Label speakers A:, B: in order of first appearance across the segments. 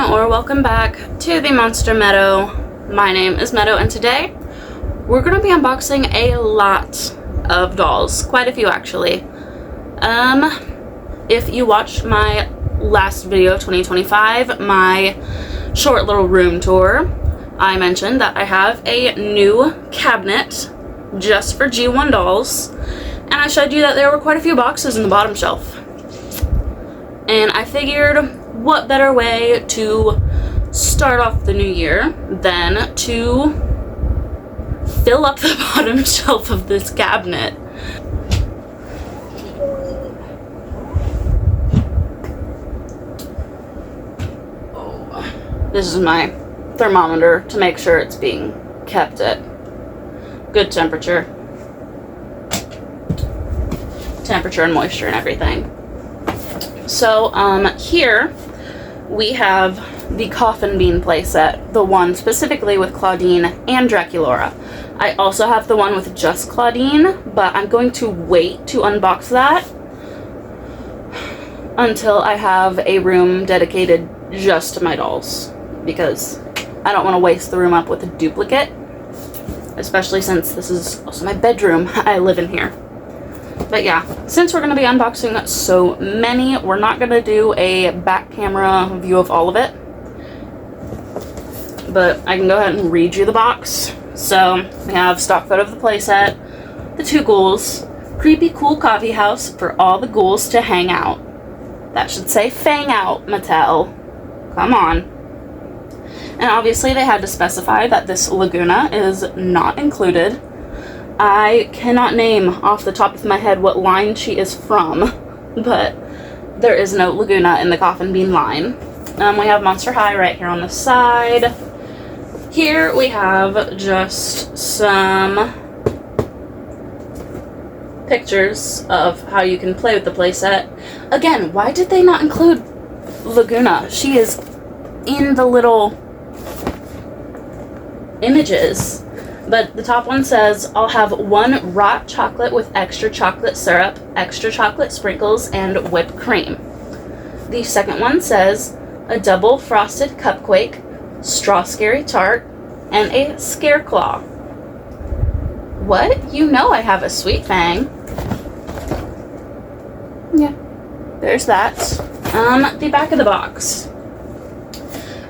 A: or welcome back to the Monster Meadow. My name is Meadow, and today we're going to be unboxing a lot of dolls. Quite a few, actually. If you watched my last video, 2025, my short little room tour, I mentioned that I have a new cabinet just for G1 dolls, and I showed you that there were quite a few boxes in the bottom shelf. And I figured, what better way to start off the new year than to fill up the bottom shelf of this cabinet. This is my thermometer to make sure it's being kept at good temperature. Temperature and moisture and everything. So, here we have the Coffin Bean playset, the one specifically with Claudine and Draculaura. I also have the one with just Claudine, but I'm going to wait to unbox that until I have a room dedicated just to my dolls, because I don't want to waste the room up with a duplicate, especially since this is also my bedroom. I live in here. But yeah, since we're going to be unboxing so many, we're not going to do a back camera view of all of it. But I can go ahead and read you the box. So, we have stock photo of the playset, the two ghouls, creepy cool coffee house for all the ghouls to hang out. That should say fang out, Mattel. Come on. And obviously they had to specify that this Laguna is not included. I cannot name off the top of my head what line she is from, but there is no Laguna in the Coffin Bean line. We have Monster High right here on the side. Here we have just some pictures of how you can play with the playset. Again, why did they not include Laguna? She is in the little images. But the top one says, I'll have one rot chocolate with extra chocolate syrup, extra chocolate sprinkles, and whipped cream. The second one says, a double frosted cupquake, straw scary tart, and a scare claw. What? You know I have a sweet fang. Yeah, there's that. The back of the box.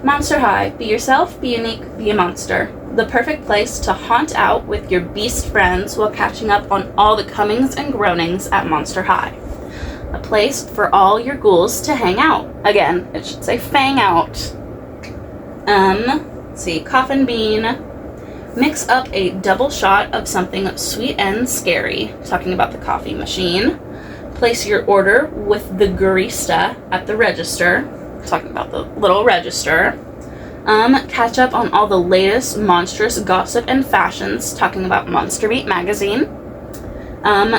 A: Monster High. Be yourself, be unique, be a monster. The perfect place to haunt out with your beast friends while catching up on all the comings and groanings at Monster High. A place for all your ghouls to hang out. Again, it should say fang out. Let's see, Coffin Bean. Mix up a double shot of something sweet and scary. Talking about the coffee machine. Place your order with the barista at the register. Talking about the little register. Catch up on all the latest monstrous gossip and fashions, talking about Monster Beat magazine.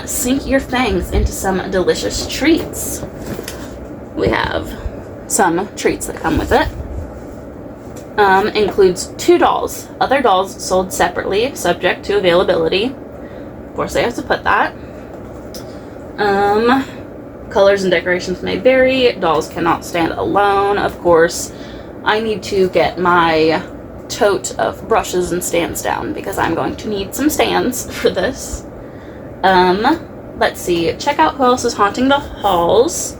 A: Sink your fangs into some delicious treats. We have some treats that come with it. Includes 2 dolls. Other dolls sold separately, subject to availability. Of course, they have to put that. Colors and decorations may vary. Dolls cannot stand alone, of course. I need to get my tote of brushes and stands down because I'm going to need some stands for this. Let's see. Check out who else is haunting the halls.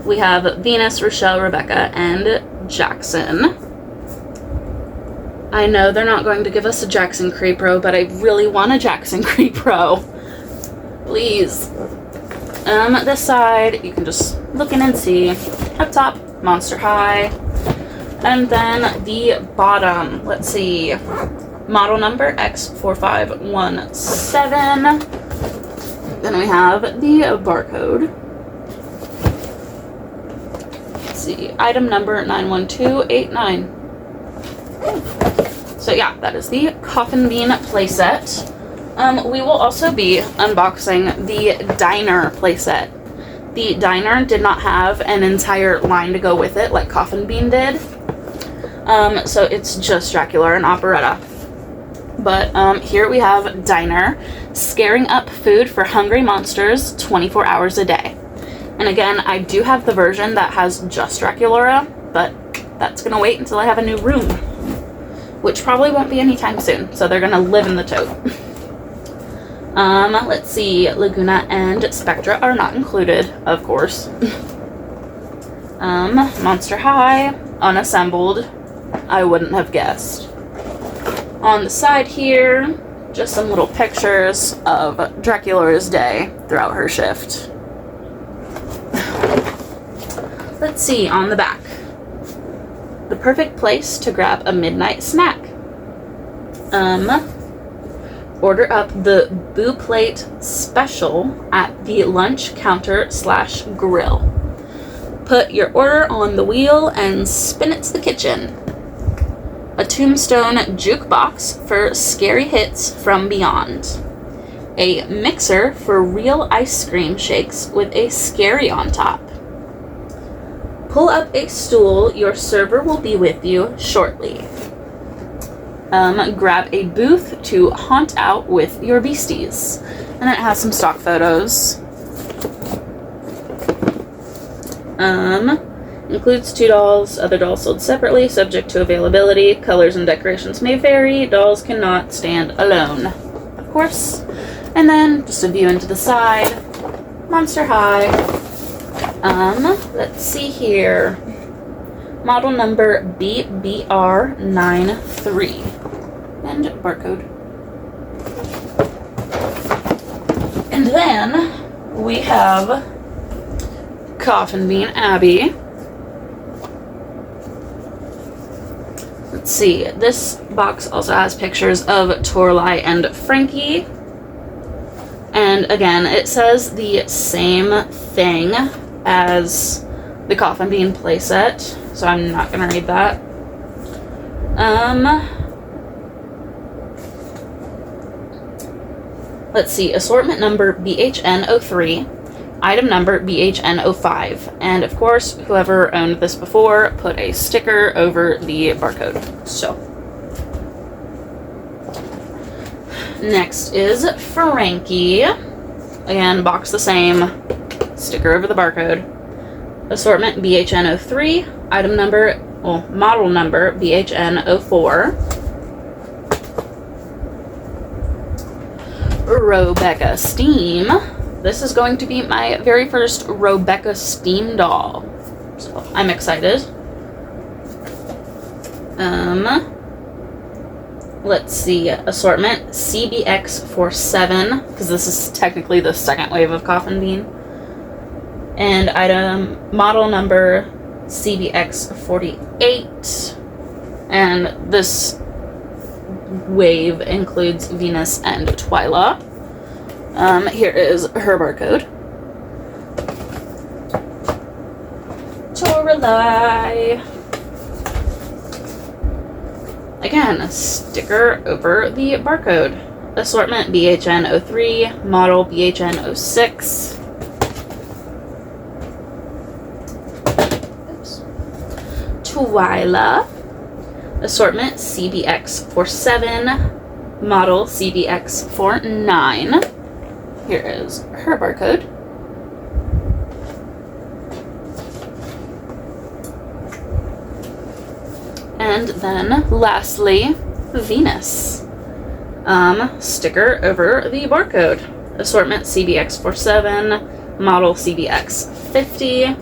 A: We have Venus, Rochelle, Rebecca, and Jackson. I know they're not going to give us a Jackson Creepro, but I really want a Jackson Creepro. Please. This side, you can just look in and see. Up top, Monster High. And then the bottom, let's see, model number X4517. Then we have the barcode. Let's see, item number 91289. So yeah, that is the Coffin Bean playset. We will also be unboxing the Die-ner playset. The Die-ner did not have an entire line to go with it like Coffin Bean did. So it's just Dracula and Operetta. But here we have Die-ner, scaring up food for hungry monsters 24 hours a day. And again, I do have the version that has just Draculaura, but that's gonna wait until I have a new room, which probably won't be anytime soon. So they're gonna live in the tote. Let's see, Laguna and Spectra are not included, of course. Monster High, unassembled, I wouldn't have guessed. On the side here, just some little pictures of Dracula's day throughout her shift. Let's see, on the back. The perfect place to grab a midnight snack. Order up the Boo Plate Special at the lunch counter / grill. Put your order on the wheel and spin it to the kitchen. A Tombstone jukebox for scary hits from beyond. A mixer for real ice cream shakes with a scary on top. Pull up a stool, your server will be with you shortly. Grab a booth to haunt out with your beasties. And it has some stock photos. Includes 2 dolls, other dolls sold separately, subject to availability. Colors and decorations may vary. Dolls cannot stand alone, of course. And then just a view into the side. Monster High. Let's see here. Model number BBR93. And barcode. And then we have Coffin Bean Abby. Let's see, this box also has pictures of Torlai and Frankie. And again, it says the same thing as the Coffin Bean playset, so I'm not gonna read that. Let's see, assortment number BHN03, item number BHN05, and of course, whoever owned this before put a sticker over the barcode. So, next is Frankie. Again, box the same, sticker over the barcode. Assortment BHN03, item number, well, model number BHN04. Rebecca Steam. This is going to be my very first Rebecca Steam doll, so I'm excited. Let's see, assortment CBX47, because this is technically the second wave of Coffin Bean, and item model number CBX48, and this wave includes Venus and Twyla. Here is her barcode. Toralei. Again, a sticker over the barcode. Assortment BHN03, model BHN06. Oops. Twyla. Assortment CBX47, model CBX49. Here is her barcode. And then lastly, Venus. Sticker over the barcode. Assortment CBX47, model CBX50.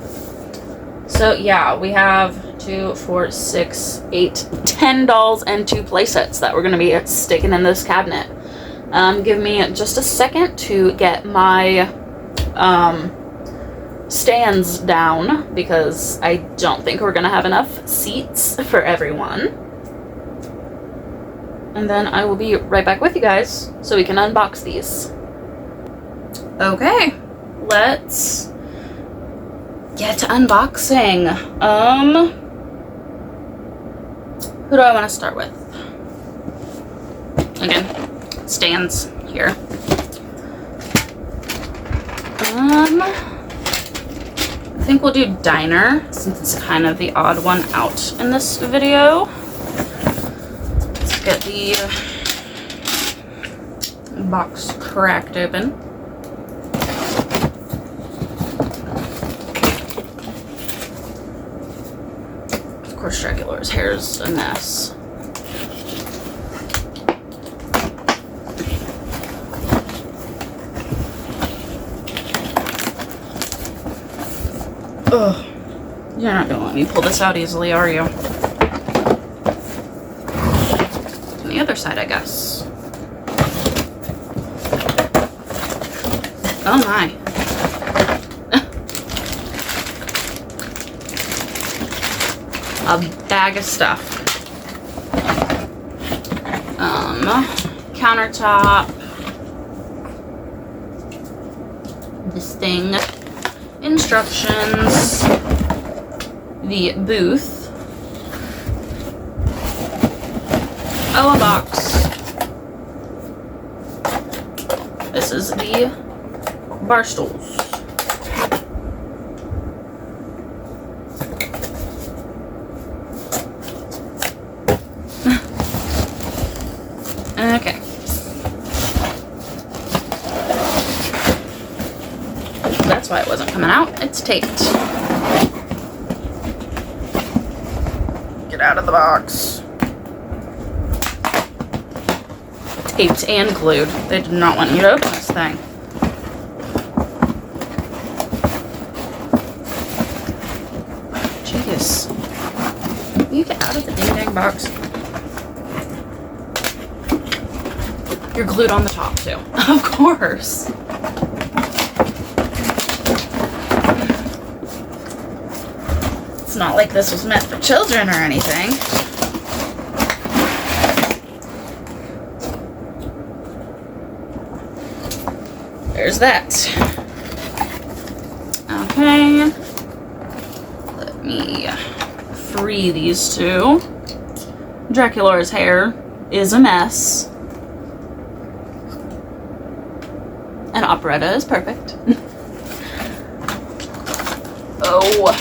A: So yeah, we have 2, 4, 6, 8, 10 dolls and 2 playsets that we're going to be sticking in this cabinet. Give me just a second to get my stands down, because I don't think we're going to have enough seats for everyone. And then I will be right back with you guys so we can unbox these. Okay, let's get to unboxing. Who do I want to start with? Again, stands here. I think we'll do Die-ner, since it's kind of the odd one out in this video. Let's get the box cracked open. Of course, Dracula's hair's a mess. Ugh. You're not gonna let me pull this out easily, are you? On the other side, I guess. Oh my. A bag of stuff. Countertop. This thing. Instructions. The booth. Oh, a box. This is the bar stools. Okay. That's why it wasn't coming out. It's taped. Get out of the box. Taped and glued. They did not want you to open this thing. Jeez. Will you get out of the ding-dang box? You're glued on the top, too. Of course. It's not like this was meant for children or anything. There's that. Okay. Let me free these two. Dracula's hair is a mess. And operetta is perfect. Oh.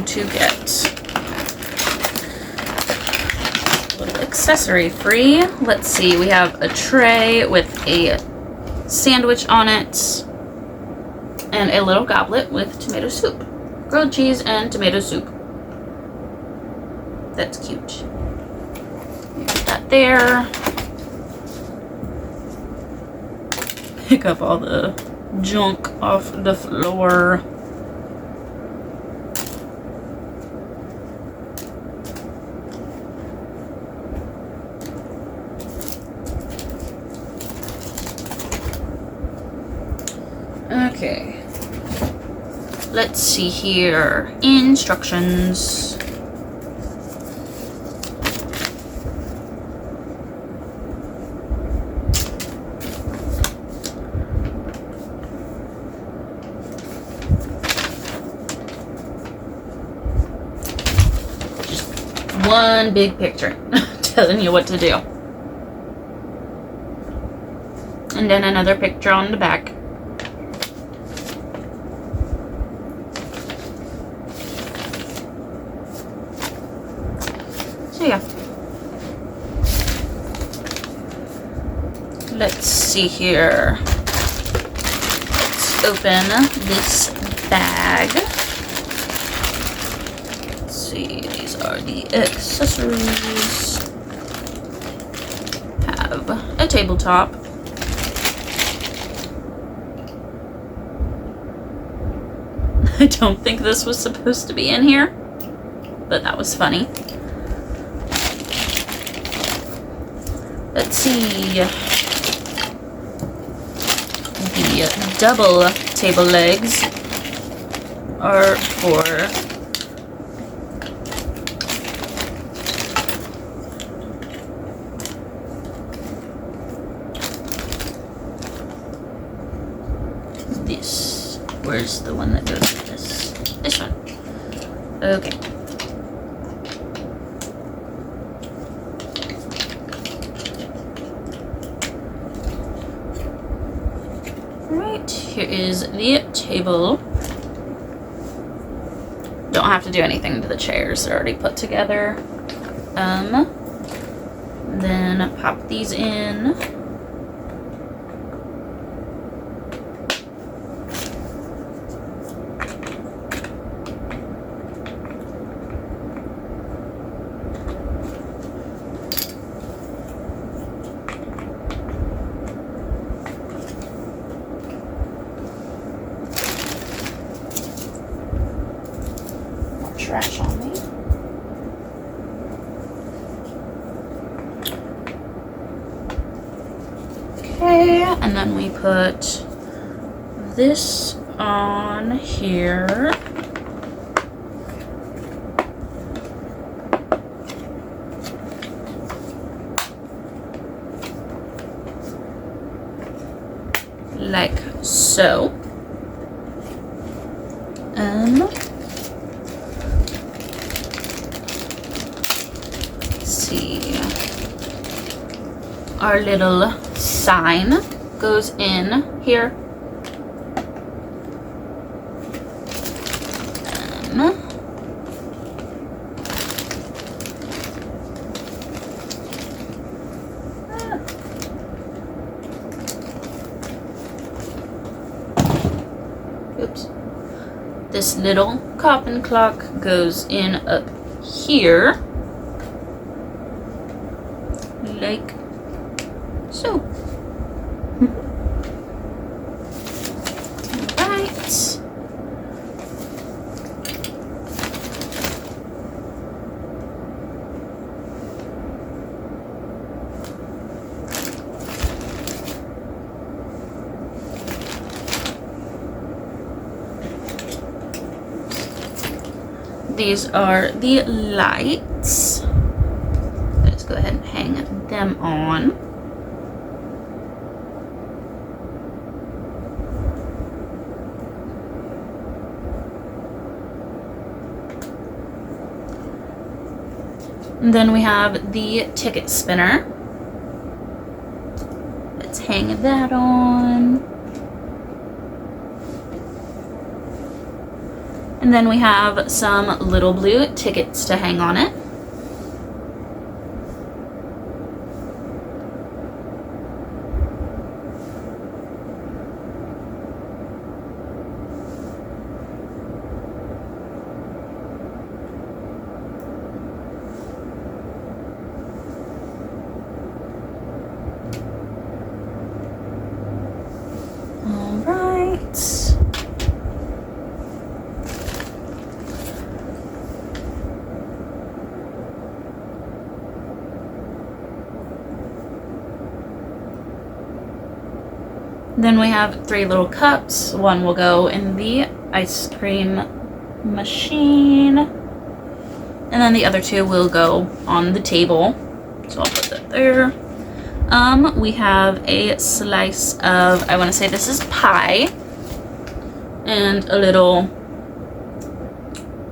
A: To get a little accessory free. Let's see, we have a tray with a sandwich on it and a little goblet with tomato soup, grilled cheese and tomato soup. That's cute. Put that there. Pick up all the junk off the floor. Okay, let's see here. Instructions. one big picture telling you what to do. And then another picture on the back. So yeah. Let's see here. Let's open this bag. Let's see, these are the accessories. Have a tabletop. I don't think this was supposed to be in here, but that was funny. Let's see. The double table legs are for this. Where's the one that goes with this? This one. Okay. Alright, here is the table. Don't have to do anything to the chairs, they're already put together. Then pop these in. Trash on me. Okay, and then we put this on here. Like so. Our little sign goes in here. Oops. This little coffin clock goes in up here. Like so. Right. These are the lights. Let's go ahead and hang them on. And then we have the ticket spinner. Let's hang that on. And then we have some little blue tickets to hang on it. Then we have 3 little cups. One will go in the ice cream machine. And then the other 2 will go on the table. So I'll put that there. We have a slice of, I want to say this is pie. And a little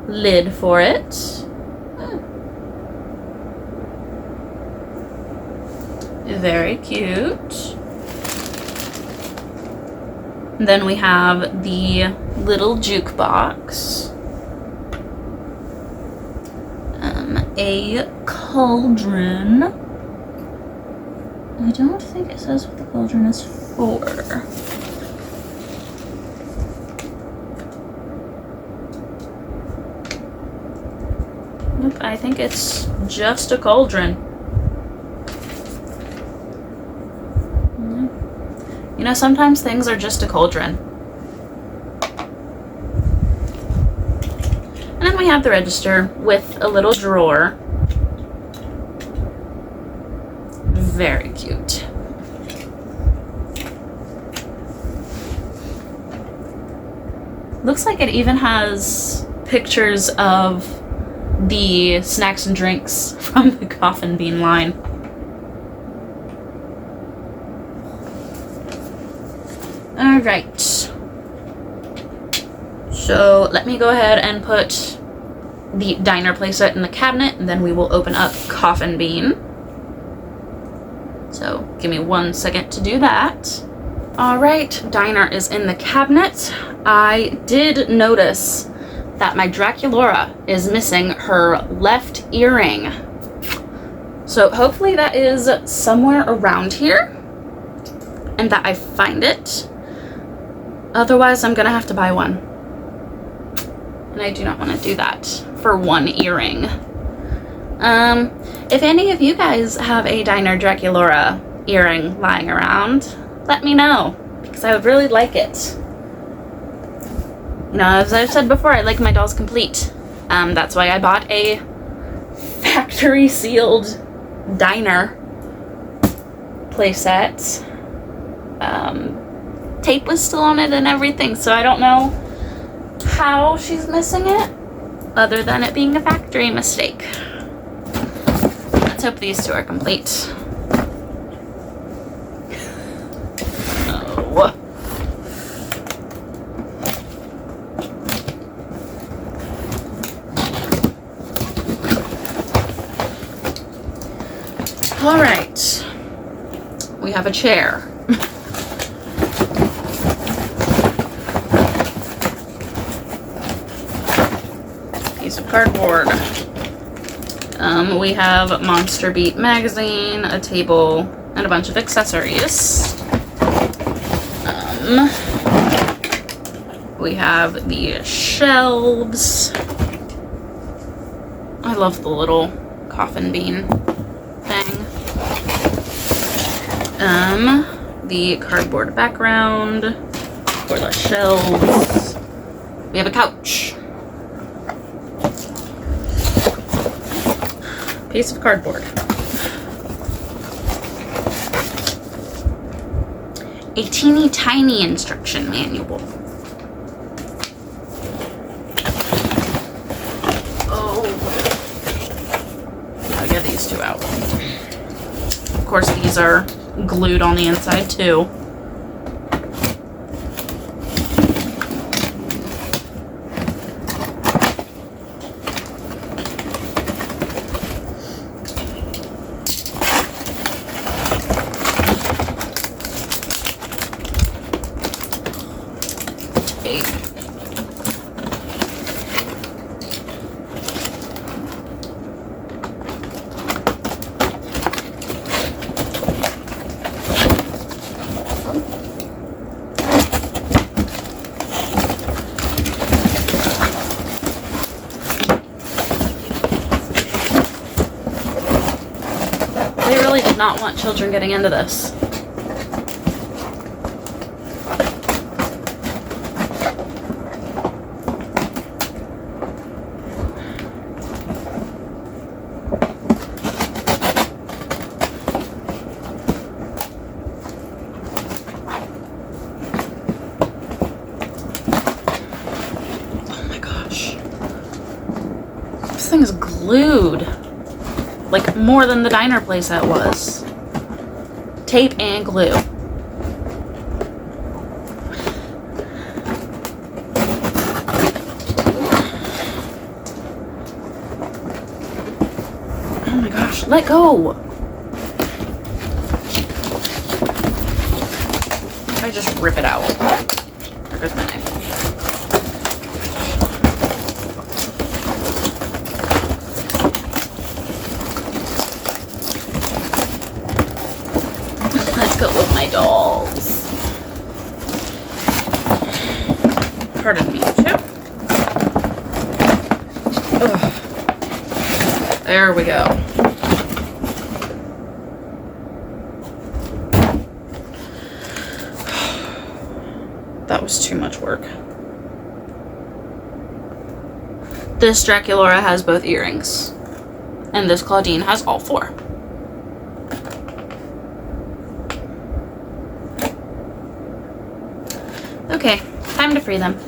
A: lid for it. Very cute. Then we have the little jukebox. A cauldron. I don't think it says what the cauldron is for. Nope, I think it's just a cauldron. You know, sometimes things are just a cauldron. And then we have the register with a little drawer. Very cute. Looks like it even has pictures of the snacks and drinks from the Coffin Bean line. Alright. So let me go ahead and put the diner playset in the cabinet, and then we will open up Coffin Bean. So give me 1 second to do that. Alright, diner is in the cabinet. I did notice that my Draculora is missing her left earring. So hopefully that is somewhere around here and that I find it. Otherwise, I'm gonna have to buy one. And I do not want to do that for one earring. If any of you guys have a Die-ner Draculora earring lying around, let me know, because I would really like it. You know, as I've said before, I like my dolls complete. That's why I bought a factory sealed Die-ner playset. Tape was still on it and everything, so I don't know how she's missing it, other than it being a factory mistake. Let's hope these two are complete. Oh. All right, we have a chair. Piece of cardboard. We have Monster Beat magazine, a table, and a bunch of accessories. We have the shelves. I love the little Coffin Bean thing. The cardboard background for the shelves. We have a couch. Piece of cardboard. A teeny tiny instruction manual. Oh. I'll get these two out. Of course, these are glued on the inside too. They really did not want children getting into this. Oh my gosh. This thing is glued. Like, more than the Die-ner playset was. Tape and glue. Oh my gosh, let go! I just rip it out? There goes my knife. Let's go with my dolls. Pardon me, too. Ugh. There we go. That was too much work. This Draculaura has both earrings, and this Claudine has all 4. Okay, time to free them.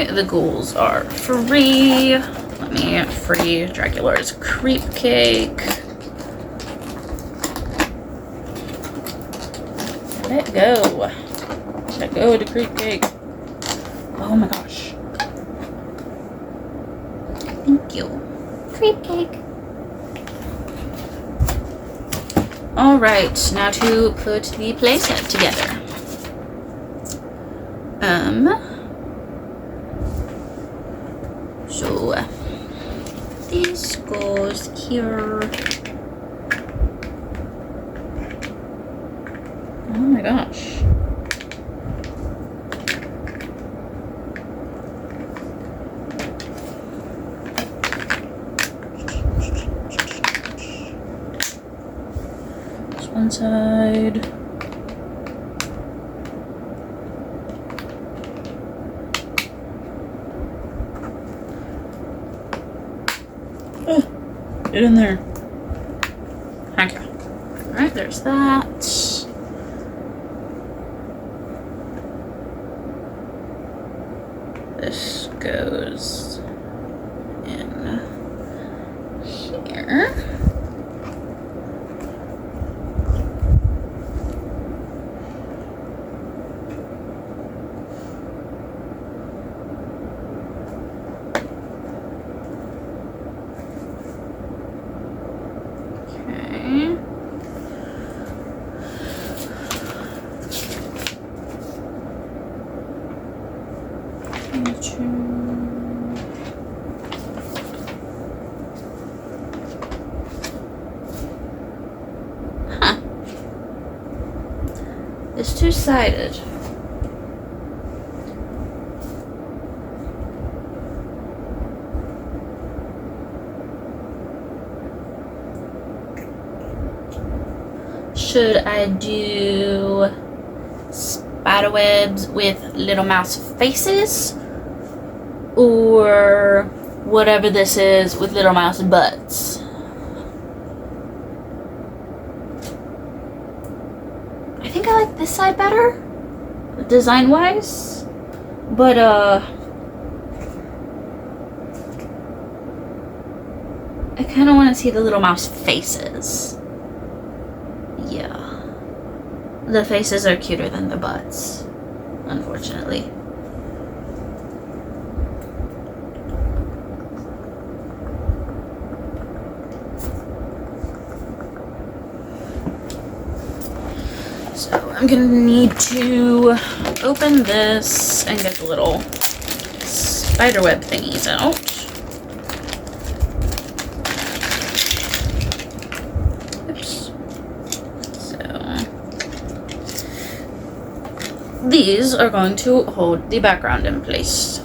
A: The ghouls are free. Let me free Draculaura's creep cake. Let go. Let go of the creep cake. Oh my gosh. Thank you. Creep cake. Alright, now to put the playset together. So this goes here. Oh my gosh. This one side. Get in there. Okay. Alright, there's that. This goes in here. Huh. It's two-sided. Should I do spiderwebs with little mouse faces? Or whatever this is with little mouse butts? I think I like this side better, design-wise. But, I kind of want to see the little mouse faces. Yeah. The faces are cuter than the butts, unfortunately. So I'm gonna need to open this and get the little spiderweb thingies out. Oops. So these are going to hold the background in place.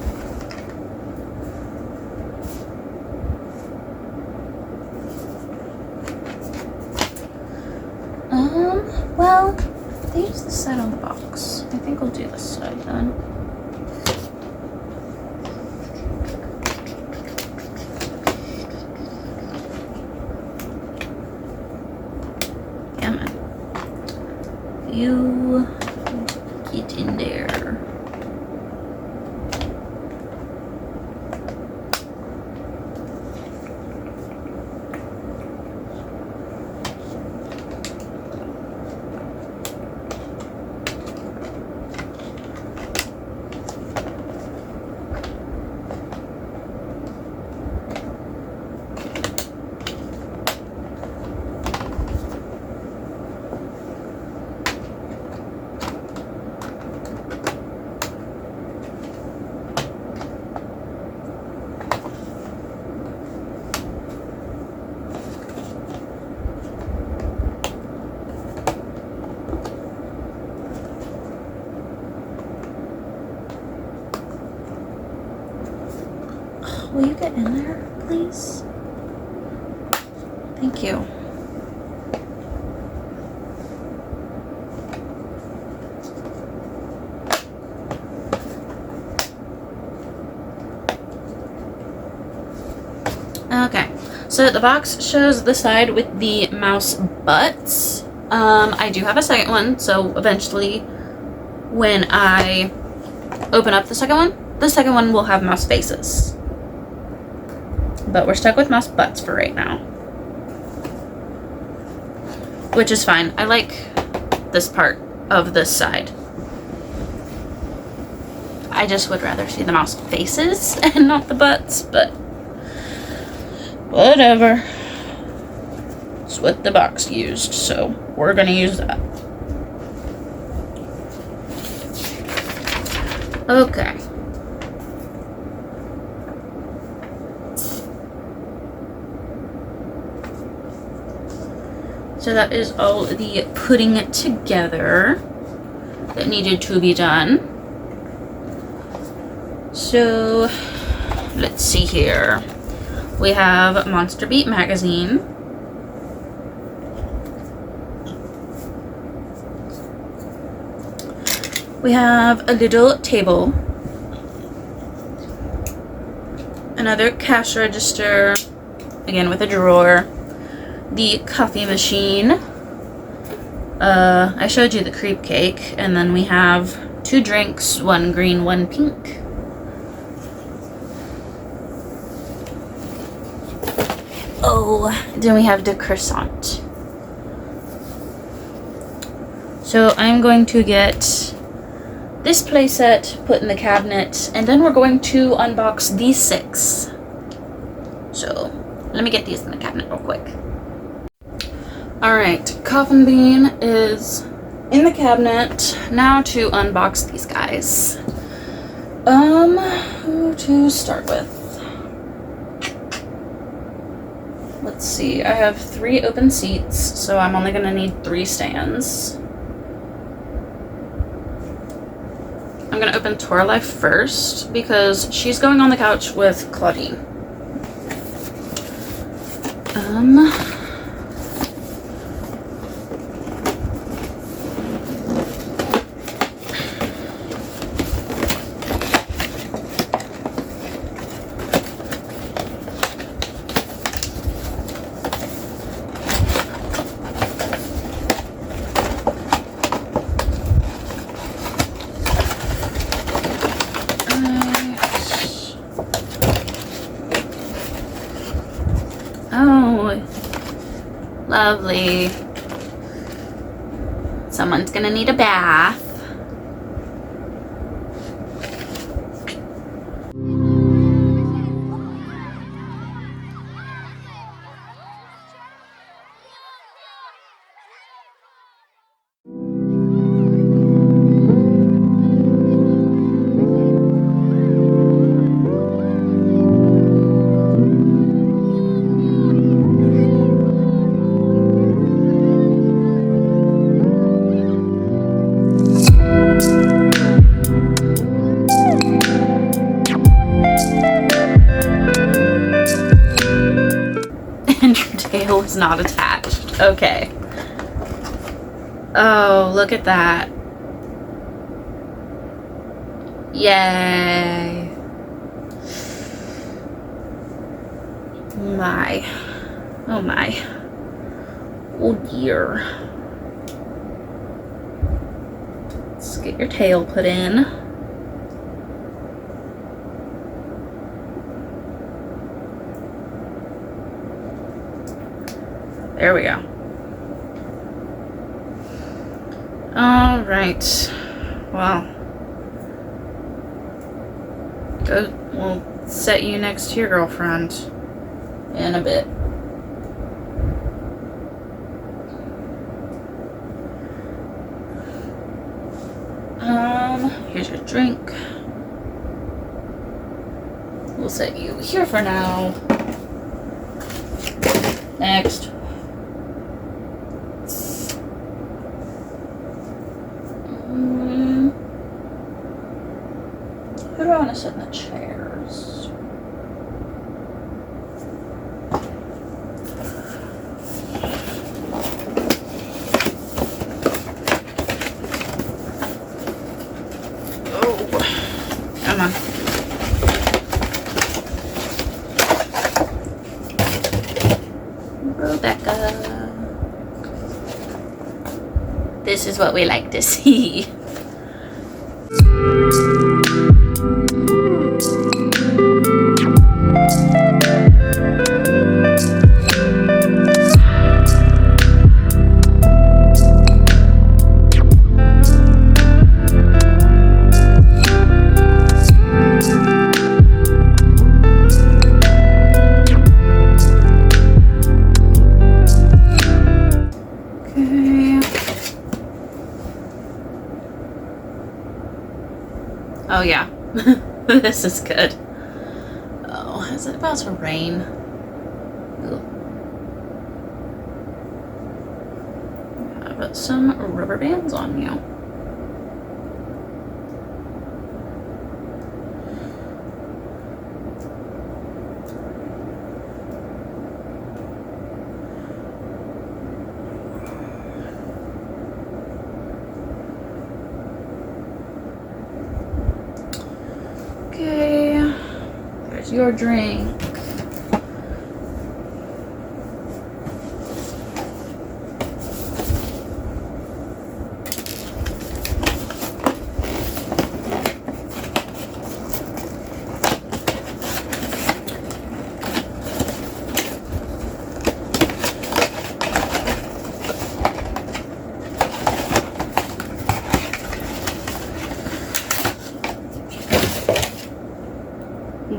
A: Well, they use this side on the box. I think I'll do this side then. Damn it. You get in there. Will you get in there, please? Thank you. Okay, so the box shows the side with the mouse butts. I do have a second one, so eventually when I open up the second one will have mouse faces. But we're stuck with mouse butts for right now. Which is fine. I like this part of this side. I just would rather see the mouse faces and not the butts, but whatever. It's what the box used, so we're gonna use that. Okay. So that is all the putting it together that needed to be done. So let's see here. We have Monster Beat magazine. We have a little table. Another cash register, again with a drawer. The coffee machine. I showed you the crepe cake, and then we have 2 drinks, 1 green, 1 pink. Oh, then we have the croissant. So I'm going to get this playset put in the cabinet, and then we're going to unbox these 6. So let me get these in the cabinet real quick. Alright, Coffin Bean is in the cabinet. Now to unbox these guys. Who to start with? Let's see, I have 3 open seats, so I'm only gonna need 3 stands. I'm gonna open Toralife first because she's going on the couch with Claudine. Oh, lovely. Someone's gonna need a bath. And your tail is not attached. Okay. Oh, look at that. Yay. My. Oh my. Oh dear. Let's get your tail put in. There we go. All right. Well, we'll set you next to your girlfriend in a bit. Here's your drink. We'll set you here for now. Next. Who do I want to sit in the chairs? Oh, come on. Rebecca. This is what we like to see. Oh yeah, this is good. Oh, is it about to rain? Ugh. I've got some rubber bands on you. Okay, there's your drink.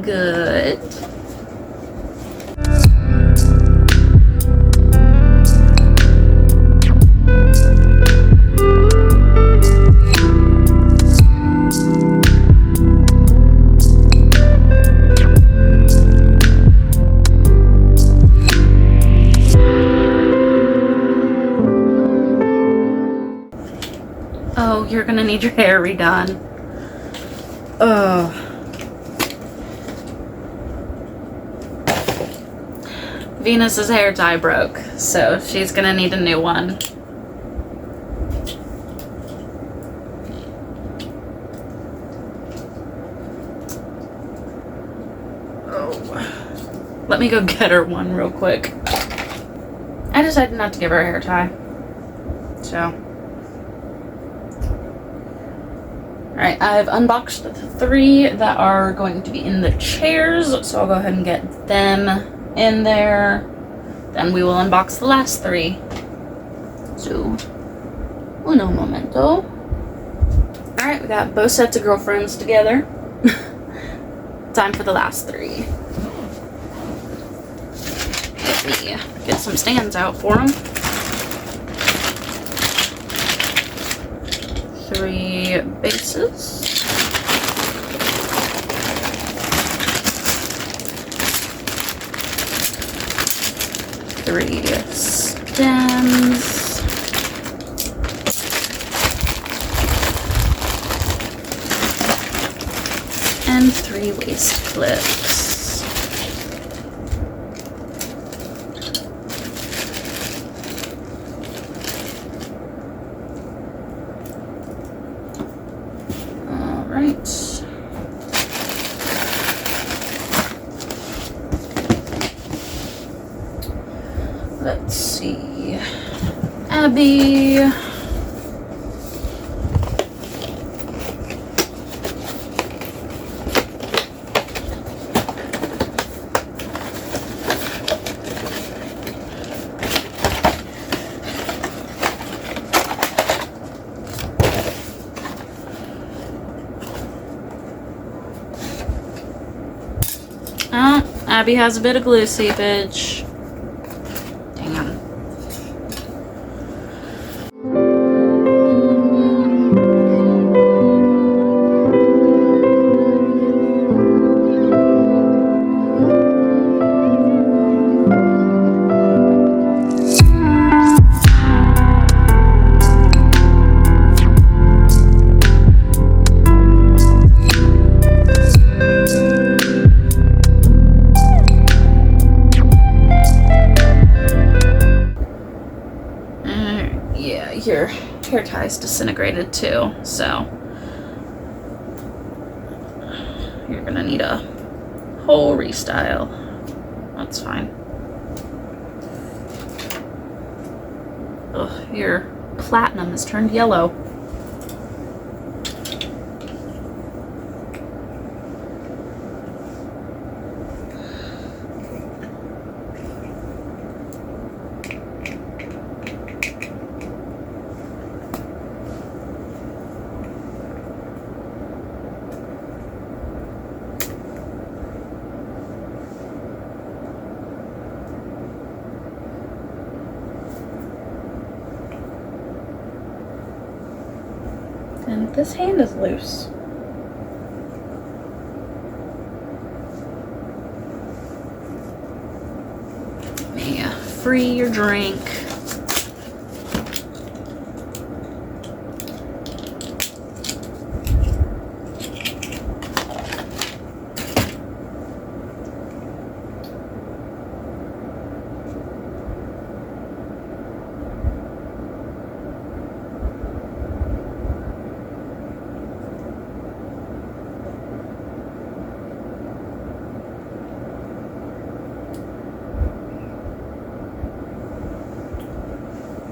A: Good. Oh, you're gonna need your hair redone. Oh. Venus's hair tie broke, so she's gonna need a new one. Oh. Let me go get her one real quick. I decided not to give her a hair tie. So. Alright, I've unboxed the 3 that are going to be in the chairs, so I'll go ahead and get them in there. Then we will unbox the last 3. So, uno momento. Alright, we got both sets of girlfriends together. Time for the last 3. Let me get some stands out for them. 3 bases. 3 stems. And 3 waist clips. Abby. Oh, Abby has a bit of glue seepage. Damn. Yeah, your hair tie's disintegrated too, so you're gonna need a whole restyle. That's fine. Ugh, your platinum has turned yellow. And this hand is loose. Yeah, free your drink.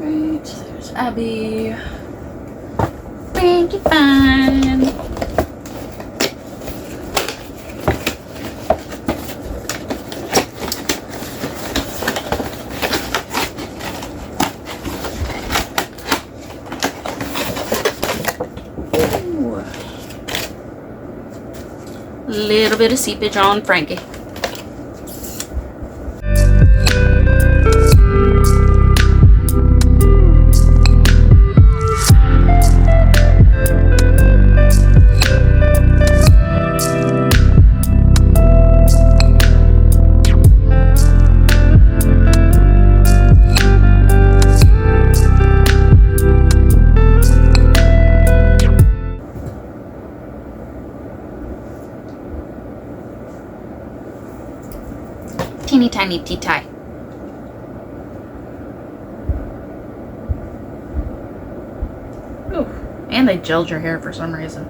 A: Right, there's Abby. Frankie fine. Ooh. Little bit of seepage on Frankie. Teeny tiny tea tie. Ooh, and they gelled your hair for some reason.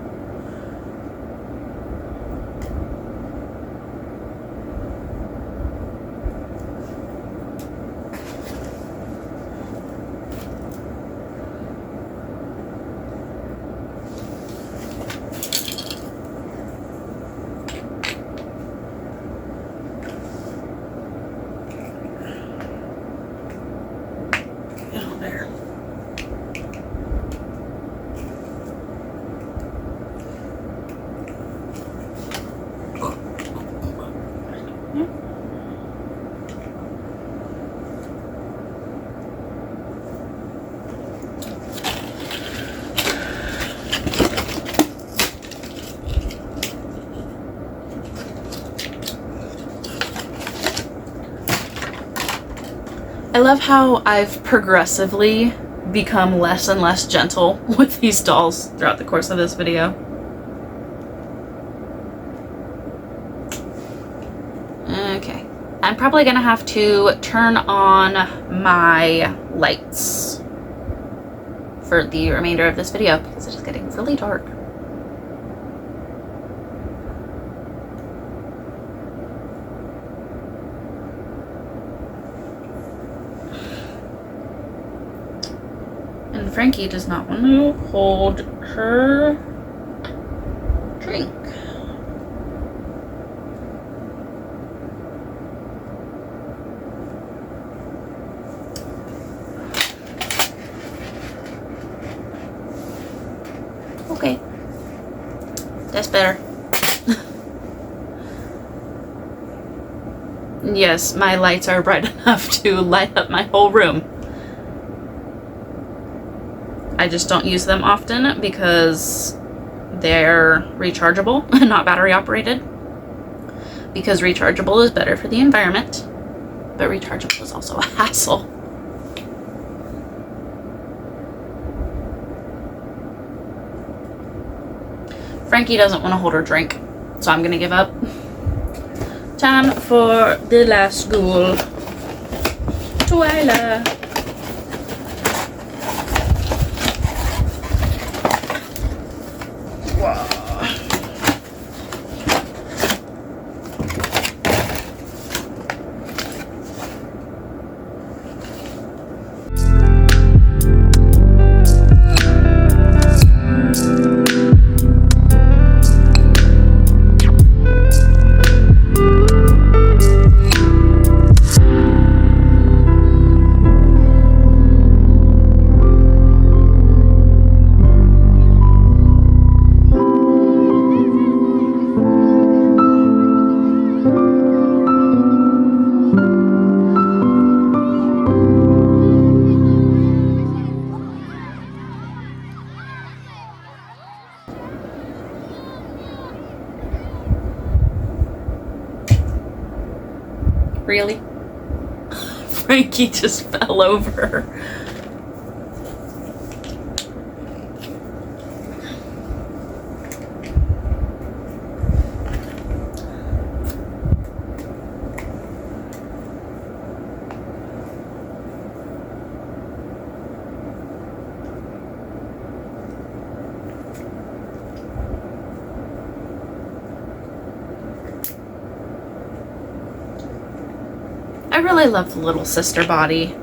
A: I love how I've progressively become less and less gentle with these dolls throughout the course of this video. Okay, I'm probably gonna have to turn on my lights for the remainder of this video because it is getting really dark. And Frankie does not want to hold her drink. Okay. That's better. Yes, my lights are bright enough to light up my whole room. I just don't use them often because they're rechargeable, not battery operated. Because rechargeable is better for the environment, but rechargeable is also a hassle. Frankie doesn't want to hold her drink, so I'm gonna give up. Time for the last ghoul, Twyla. Really? Frankie just fell over. I really love the little sister body.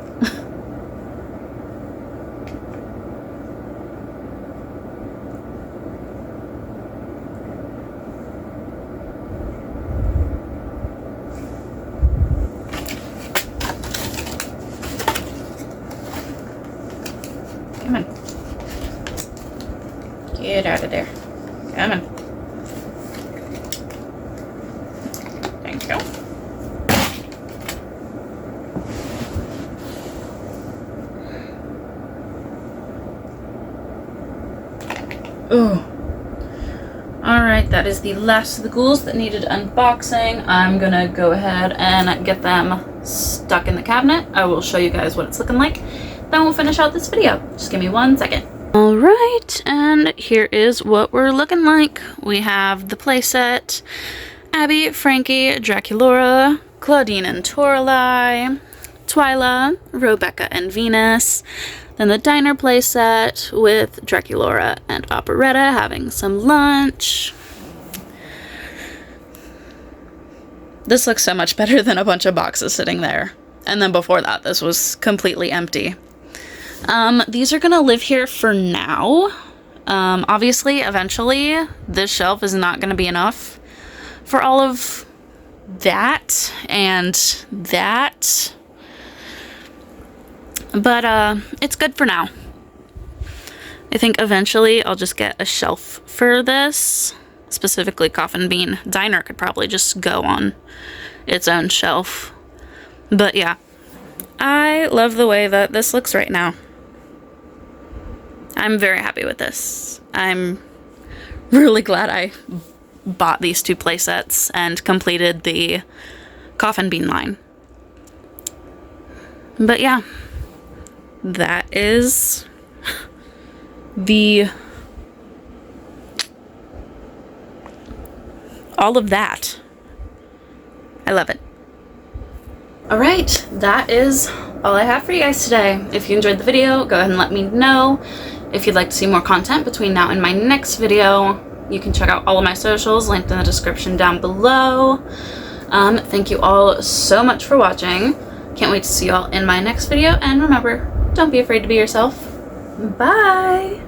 A: Come on. Get out of there. Come on. Thank you. Oh. Alright, that is the last of the ghouls that needed unboxing. I'm gonna go ahead and get them stuck in the cabinet. I will show you guys what it's looking like. Then we'll finish out this video. Just give me 1 second. Alright, and here is what we're looking like. We have the playset, Abby, Frankie, Draculaura, Claudine and Toralei, Twyla, Rebecca and Venus, then the Die-ner playset with Draculaura and Operetta having some lunch. This looks so much better than a bunch of boxes sitting there. And then before that, this was completely empty. These are gonna live here for now. Obviously, eventually, this shelf is not gonna be enough for all of that and that. But, it's good for now. I think eventually I'll just get a shelf for this, specifically Coffin Bean. Die-ner could probably just go on its own shelf. But yeah, I love the way that this looks right now. I'm very happy with this. I'm really glad I bought these 2 playsets and completed the Coffin Bean line. But yeah, that is all of that. I love it. Alright, that is all I have for you guys today. If you enjoyed the video, go ahead and let me know. If you'd like to see more content between now and my next video, you can check out all of my socials linked in the description down below. Thank you all so much for watching. Can't wait to see you all in my next video, and remember, don't be afraid to be yourself. Bye!